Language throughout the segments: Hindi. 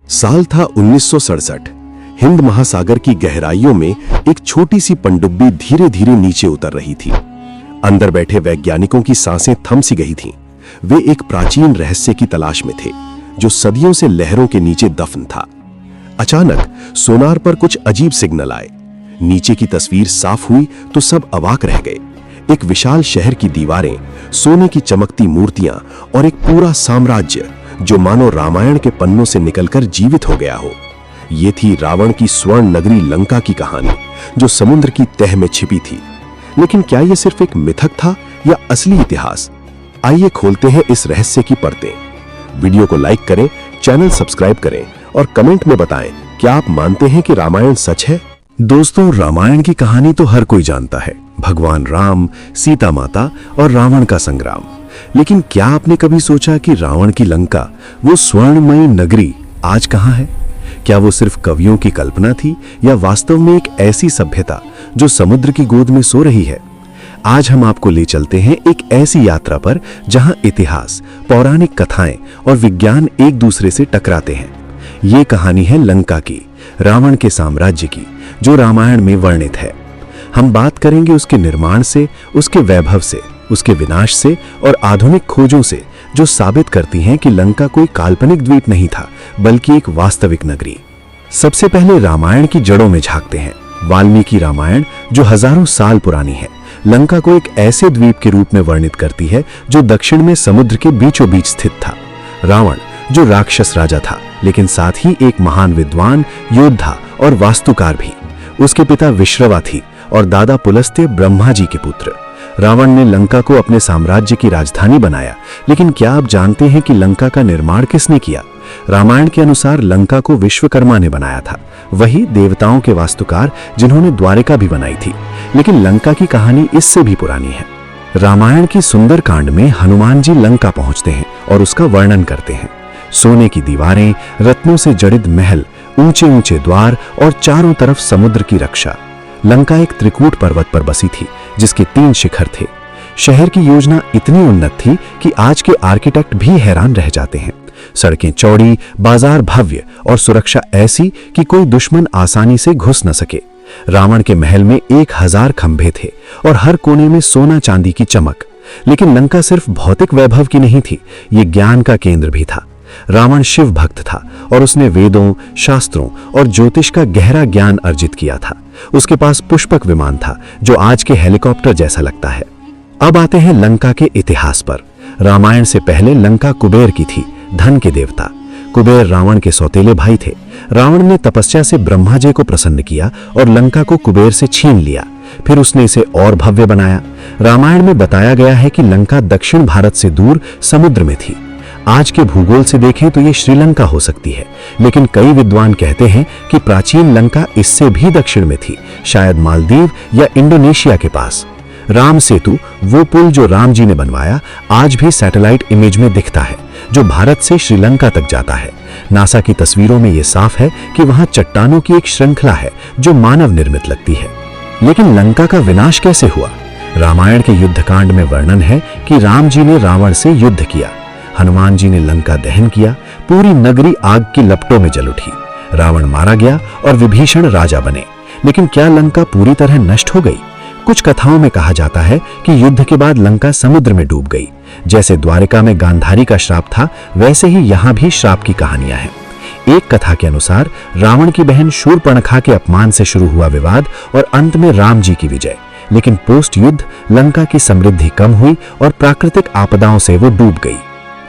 साल था 1967। हिंद महासागर की गहराइयों में एक छोटी सी पनडुब्बी धीरे धीरे नीचे उतर रही थी। अंदर बैठे वैज्ञानिकों की सांसें थम सी गई थीं। वे एक प्राचीन रहस्य की तलाश में थे जो सदियों से लहरों के नीचे दफन था। अचानक सोनार पर कुछ अजीब सिग्नल आए। नीचे की तस्वीर साफ हुई तो सब अवाक रह गए। एक विशाल शहर की दीवारें, सोने की चमकती मूर्तियां और एक पूरा साम्राज्य जो मानो रामायण के पन्नों से निकलकर जीवित हो गया हो। ये थी रावण की स्वर्ण नगरी लंका की कहानी जो समुद्र की तह में छिपी थी। लेकिन क्या यह सिर्फ एक मिथक था या असली इतिहास? आइए खोलते हैं इस रहस्य की परतें। वीडियो को लाइक करें, चैनल सब्सक्राइब करें और कमेंट में बताएं क्या आप मानते हैं कि रामायण सच है। दोस्तों, रामायण की कहानी तो हर कोई जानता है, भगवान राम, सीता माता और रावण का संग्राम। लेकिन क्या आपने कभी सोचा कि रावण की लंका, वो स्वर्णमयी नगरी, आज कहां है? क्या वो सिर्फ कवियों की कल्पना थी या वास्तव में एक ऐसी सभ्यता जो समुद्र की गोद में सो रही है? आज हम आपको ले चलते हैं एक ऐसी यात्रा पर जहां इतिहास, पौराणिक कथाएं और विज्ञान एक दूसरे से टकराते हैं। ये कहानी है लंका की, रावण के साम्राज्य की, जो रामायण में वर्णित है। हम बात करेंगे उसके निर्माण से, उसके वैभव से, उसके विनाश से और आधुनिक खोजों से जो साबित करती हैं कि लंका कोई काल्पनिक द्वीप नहीं था बल्कि एक वास्तविक नगरी। सबसे पहले रामायण की जड़ों में झांकते हैं। वाल्मीकि रामायण जो हजारों साल पुरानी है, लंका को एक ऐसे द्वीप के रूप में वर्णित करती है जो दक्षिण में समुद्र के बीचों बीच स्थित था। रावण जो राक्षस राजा था लेकिन साथ ही एक महान विद्वान, योद्धा और वास्तुकार भी। उसके पिता विश्रवा थी और दादा पुलस्त्य ब्रह्मा जी के पुत्र। रावण ने लंका को अपने साम्राज्य की राजधानी बनाया, लेकिन क्या आप जानते हैं कि लंका का निर्माण किसने किया? रामायण के अनुसार लंका को विश्वकर्मा ने बनाया था, वही देवताओं के वास्तुकार जिन्होंने द्वारिका भी बनाई थी। लेकिन लंका की कहानी इससे भी पुरानी है। रामायण की सुंदर कांड में हनुमान जी लंका पहुंचते हैं और उसका वर्णन करते हैं। सोने की दीवारें, रत्नों से जड़ित महल, ऊंचे ऊंचे द्वार और चारों तरफ समुद्र की रक्षा। लंका एक त्रिकूट पर्वत पर बसी थी जिसके 3 शिखर थे। शहर की योजना इतनी उन्नत थी कि आज के आर्किटेक्ट भी हैरान रह जाते हैं। सड़कें चौड़ी, बाजार भव्य और सुरक्षा ऐसी कि कोई दुश्मन आसानी से घुस न सके। रावण के महल में 1000 खंभे थे और हर कोने में सोना चांदी की चमक। लेकिन लंका सिर्फ भौतिक वैभव की नहीं थी, ये ज्ञान का केंद्र भी था। रावण शिव भक्त था और उसने वेदों, शास्त्रों और ज्योतिष का गहरा ज्ञान अर्जित किया था। उसके पास पुष्पक विमान था जो आज के हेलीकॉप्टर जैसा लगता है। अब आते हैं लंका के इतिहास पर। रामायण से पहले लंका कुबेर की थी, धन के देवता। कुबेर रावण के सौतेले भाई थे। रावण ने तपस्या से ब्रह्मा जी को प्रसन्न किया और लंका को कुबेर से छीन लिया। फिर उसने इसे और भव्य बनाया। रामायण में बताया गया है कि लंका दक्षिण भारत से दूर समुद्र में थी। आज के भूगोल से देखें तो ये श्रीलंका हो सकती है, लेकिन कई विद्वान कहते हैं कि प्राचीन लंका इससे भी दक्षिण में थी, शायद मालदीव या इंडोनेशिया के पास। राम सेतु, वो पुल जो राम जी ने बनवाया, आज भी सैटेलाइट इमेज में दिखता है जो भारत से श्रीलंका तक जाता है। नासा की तस्वीरों में यह साफ है कि वहां चट्टानों की एक श्रृंखला है जो मानव निर्मित लगती है। लेकिन लंका का विनाश कैसे हुआ? रामायण के युद्धकांड में वर्णन है कि राम जी ने रावण से युद्ध किया, हनुमान जी ने लंका दहन किया, पूरी नगरी आग की लपटों में जल उठी। रावण मारा गया और विभीषण राजा बने। लेकिन क्या लंका पूरी तरह नष्ट हो गई? कुछ कथाओं में कहा जाता है कि युद्ध के बाद लंका समुद्र में डूब गई। जैसे द्वारिका में गांधारी का श्राप था, वैसे ही यहां भी श्राप की कहानियां हैं। एक कथा के अनुसार रावण की बहन शूर्पणखा के अपमान से शुरू हुआ विवाद और अंत में राम जी की विजय। लेकिन पोस्ट युद्ध लंका की समृद्धि कम हुई और प्राकृतिक आपदाओं से वो डूब गई।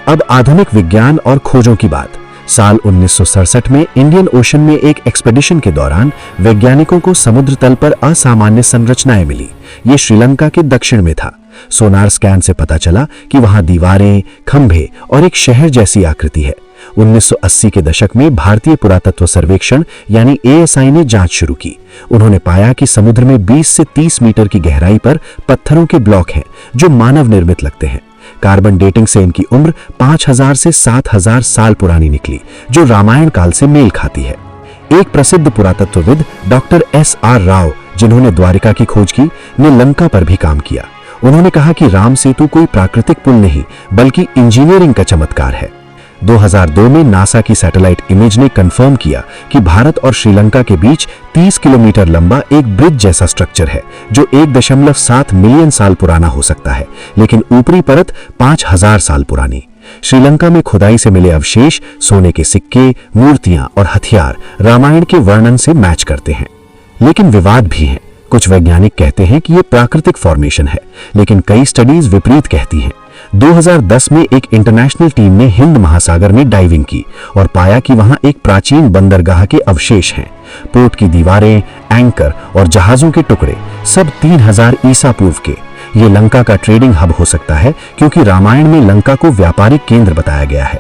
अब आधुनिक विज्ञान और खोजों की बात। साल 1967 में इंडियन ओशन में एक एक्सपेडिशन के दौरान वैज्ञानिकों को समुद्र तल पर असामान्य संरचनाएं मिली। ये श्रीलंका के दक्षिण में था। सोनार स्कैन से पता चला कि वहां दीवारें, खंभे और एक शहर जैसी आकृति है। 1980 के दशक में भारतीय पुरातत्व सर्वेक्षण यानी ASI ने जांच शुरू की। उन्होंने पाया कि समुद्र में 20 से 30 मीटर की गहराई पर पत्थरों के ब्लॉक हैं जो मानव निर्मित लगते हैं। कार्बन डेटिंग से इनकी उम्र 5000 से 7000 साल पुरानी निकली, जो रामायण काल से मेल खाती है। एक प्रसिद्ध पुरातत्वविद डॉक्टर SR राव, जिन्होंने द्वारिका की खोज की, ने लंका पर भी काम किया। उन्होंने कहा कि राम सेतु कोई प्राकृतिक पुल नहीं बल्कि इंजीनियरिंग का चमत्कार है। 2002 में नासा की सैटेलाइट इमेज ने कंफर्म किया कि भारत और श्रीलंका के बीच 30 किलोमीटर लंबा एक ब्रिज जैसा स्ट्रक्चर है जो 1.7 मिलियन साल पुराना हो सकता है, लेकिन ऊपरी परत 5000 साल पुरानी। श्रीलंका में खुदाई से मिले अवशेष, सोने के सिक्के, मूर्तियां और हथियार रामायण के वर्णन से मैच करते हैं। लेकिन विवाद भी है। कुछ वैज्ञानिक कहते हैं कि यह प्राकृतिक फॉर्मेशन है, लेकिन कई स्टडीज विपरीत कहती हैं। 2010 में एक इंटरनेशनल टीम ने हिंद महासागर में डाइविंग की और पाया कि वहां एक प्राचीन बंदरगाह के अवशेष हैं। पोर्ट की दीवारें, एंकर और जहाजों के टुकड़े सब 3000 ईसा पूर्व के। ये लंका का ट्रेडिंग हब हो सकता है, क्योंकि रामायण में लंका को व्यापारिक केंद्र बताया गया है।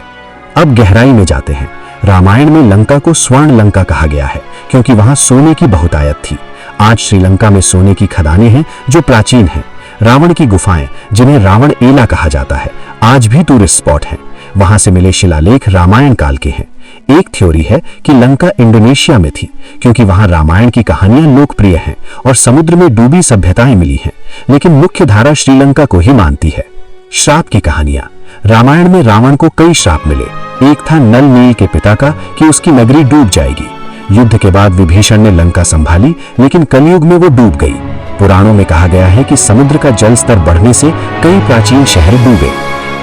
अब गहराई में जाते हैं। रामायण में लंका को स्वर्ण लंका कहा गया है, क्योंकि वहां सोने की बहुतायत थी। आज श्रीलंका में सोने की खदानें हैं जो प्राचीन हैं। रावण की गुफाएं, जिन्हें रावण एला कहा जाता है, आज भी टूरिस्ट स्पॉट हैं। वहां से मिले शिलालेख रामायण काल के हैं। एक थ्योरी है कि लंका इंडोनेशिया में थी, क्योंकि वहां रामायण की कहानियां लोकप्रिय हैं और समुद्र में डूबी सभ्यताएं मिली हैं। लेकिन मुख्य धारा श्रीलंका को ही मानती है। श्राप की कहानियां। रामायण में रावण को कई श्राप मिले। एक था नल नील के पिता का कि उसकी नगरी डूब जाएगी। युद्ध के बाद विभीषण ने लंका संभाली, लेकिन कलयुग में वो डूब गई। पुराणों में कहा गया है कि समुद्र का जल स्तर बढ़ने से कई प्राचीन शहर डूबे।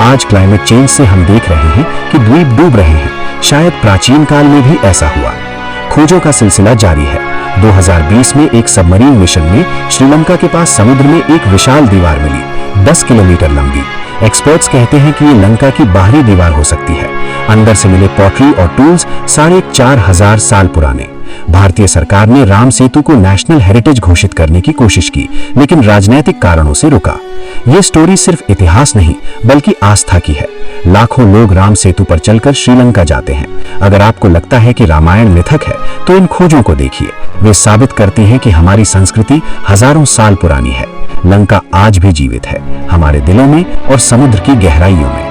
आज क्लाइमेट चेंज से हम देख रहे हैं कि द्वीप डूब रहे हैं। शायद प्राचीन काल में भी ऐसा हुआ। खोजों का सिलसिला जारी है। 2020 में एक सबमरीन मिशन में श्रीलंका के पास समुद्र में एक विशाल दीवार मिली, 10 किलोमीटर लंबी। एक्सपर्ट्स कहते हैं कि ये लंका की बाहरी दीवार हो सकती है। अंदर से मिले पॉटरी और टूल्स 4500 साल पुराने। भारतीय सरकार ने राम सेतु को नेशनल हेरिटेज घोषित करने की कोशिश की, लेकिन राजनीतिक कारणों से रुका। यह स्टोरी सिर्फ इतिहास नहीं, बल्कि आस्था की है। लाखों लोग राम सेतु पर चलकर श्रीलंका जाते हैं। अगर आपको लगता है कि रामायण मिथक है, तो इन खोजों को देखिए। वे साबित करती हैं कि हमारी संस्कृति हजारों साल पुरानी है। लंका आज भी जीवित है, हमारे दिलों में और समुद्र की गहराइयों में।